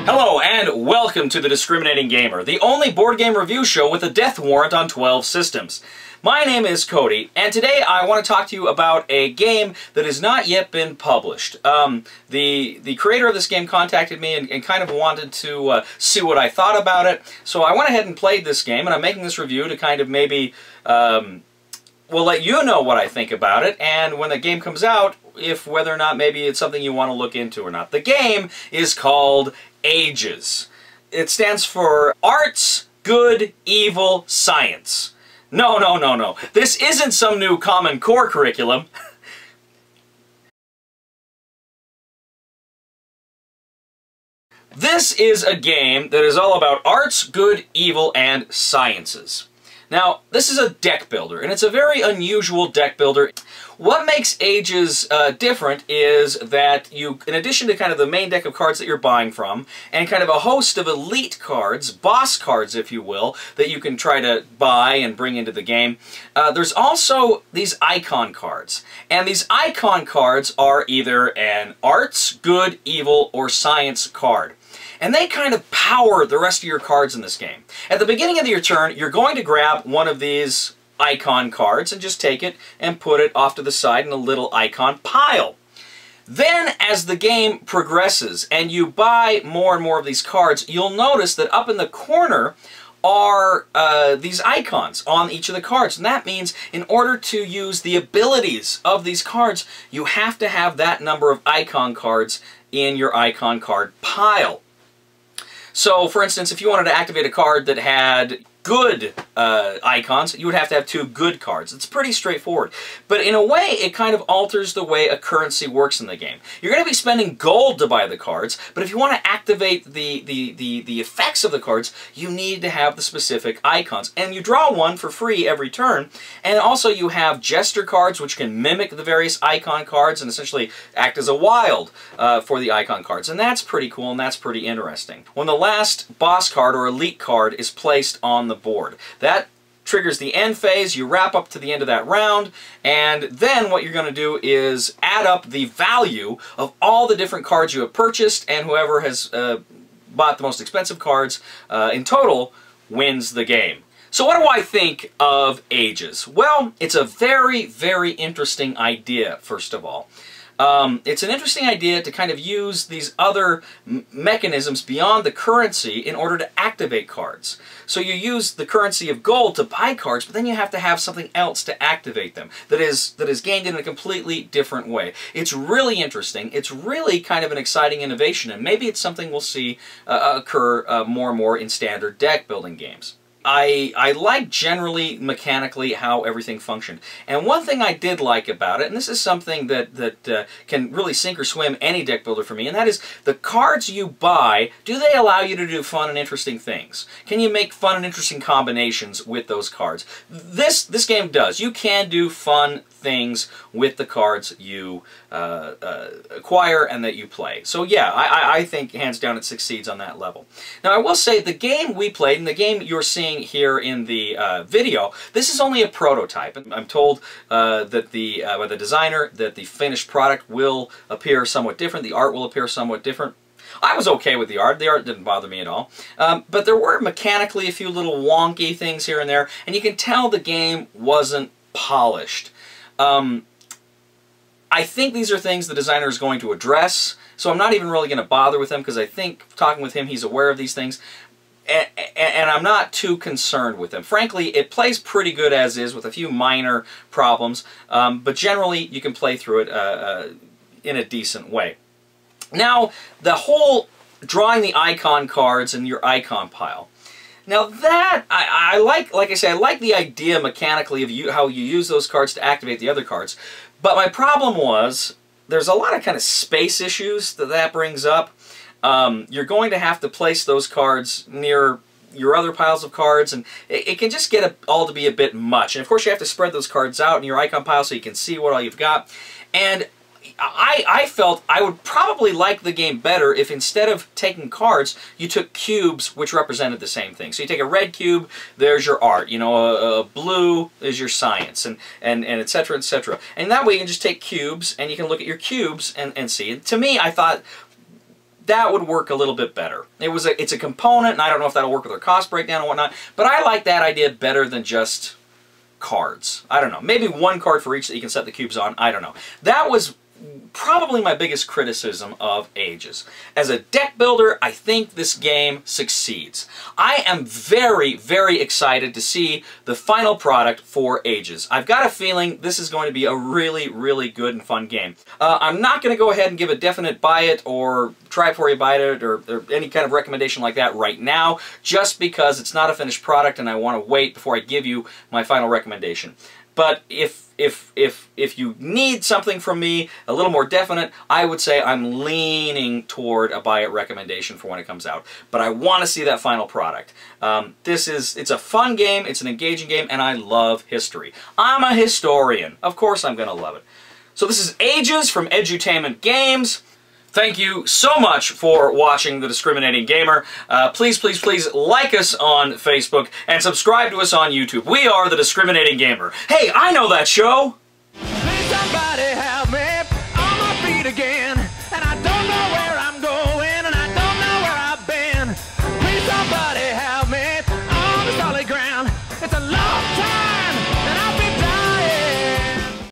Hello and welcome to The Discriminating Gamer, the only board game review show with a death warrant on 12 systems. My name is Cody, and today I want to talk to you about a game that has not yet been published. The creator of this game contacted me and kind of wanted to see what I thought about it, so I went ahead and played this game, and I'm making this review to kind of maybe, well, let you know what I think about it, and when the game comes out, if whether or not maybe it's something you want to look into or not. The game is called Ages. It stands for Arts, Good, Evil, Science. No. This isn't some new Common Core curriculum. This is a game that is all about arts, good, evil, and sciences. Now, this is a deck builder, and it's a very unusual deck builder. What makes Ages different is that you, in addition to kind of the main deck of cards that you're buying from, and kind of a host of elite cards, boss cards if you will, that you can try to buy and bring into the game, there's also these icon cards. And these icon cards are either an arts, good, evil, or science card. And they kind of power the rest of your cards in this game. At the beginning of your turn, you're going to grab one of these icon cards and just take it and put it off to the side in a little icon pile. Then, as the game progresses and you buy more and more of these cards, you'll notice that up in the corner are these icons on each of the cards. And that means in order to use the abilities of these cards, you have to have that number of icon cards in your icon card pile. So, for instance, if you wanted to activate a card that had good icons, you would have to have 2 good cards. It's pretty straightforward. But in a way, it kind of alters the way a currency works in the game. You're going to be spending gold to buy the cards, but if you want to activate the effects of the cards, you need to have the specific icons. And you draw one for free every turn, and also you have gesture cards, which can mimic the various icon cards and essentially act as a wild for the icon cards. And that's pretty cool, and that's pretty interesting. When the last boss card or elite card is placed on the board, that triggers the end phase. You wrap up to the end of that round, and then what you're going to do is add up the value of all the different cards you have purchased, and whoever has bought the most expensive cards in total wins the game. So what do I think of Ages? Well, it's a very, very interesting idea, first of all. It's an interesting idea to kind of use these other mechanisms beyond the currency in order to activate cards. So you use the currency of gold to buy cards, but then you have to have something else to activate them that is gained in a completely different way. It's really interesting. It's really kind of an exciting innovation, and maybe it's something we'll see occur more and more in standard deck building games. I like generally mechanically how everything functioned. And one thing I did like about it, and this is something that can really sink or swim any deck builder for me, and that is the cards you buy, do they allow you to do fun and interesting things? Can you make fun and interesting combinations with those cards? This game does. You can do fun things with the cards you acquire and that you play. So yeah, I think hands down it succeeds on that level. Now I will say the game we played, and the game you're seeing here in the video, this is only a prototype. I'm told that by the designer that the finished product will appear somewhat different, the art will appear somewhat different. I was okay with the art didn't bother me at all, but there were mechanically a few little wonky things here and there, and you can tell the game wasn't polished. I think these are things the designer is going to address, so I'm not even really going to bother with him because I think, talking with him, he's aware of these things, and I'm not too concerned with them. Frankly, it plays pretty good as is with a few minor problems, but generally you can play through it in a decent way. Now, the whole drawing the icon cards in your icon pile. Now that, I like I say, I like the idea mechanically of how you use those cards to activate the other cards, but my problem was, there's a lot of kind of space issues that brings up. You're going to have to place those cards near your other piles of cards, and it can just get all to be a bit much. And of course you have to spread those cards out in your icon pile so you can see what all you've got. And I felt I would probably like the game better if instead of taking cards, you took cubes which represented the same thing. So you take a red cube, there's your art. You know, a blue is your science, and etc., etc. And that way you can just take cubes and you can look at your cubes and see. And to me, I thought that would work a little bit better. It's a component, and I don't know if that'll work with their cost breakdown and whatnot, but I like that idea better than just cards. I don't know. Maybe one card for each that you can set the cubes on. I don't know. That was probably my biggest criticism of Ages. As a deck builder, I think this game succeeds. I am very, very excited to see the final product for Ages. I've got a feeling this is going to be a really, really good and fun game. I'm not going to go ahead and give a definite buy it or try before you buy it or any kind of recommendation like that right now, just because it's not a finished product and I want to wait before I give you my final recommendation. But if you need something from me a little more definite, I would say I'm leaning toward a buy it recommendation for when it comes out. But I want to see that final product. It's a fun game, it's an engaging game, and I love history. I'm a historian. Of course I'm going to love it. So this is Ages from Edutainment Games. Thank you so much for watching The Discriminating Gamer. Please, please, please like us on Facebook and subscribe to us on YouTube. We are The Discriminating Gamer. Hey, I know that show! Please somebody help me on my feet again. And I don't know where I'm going and I don't know where I've been. Please somebody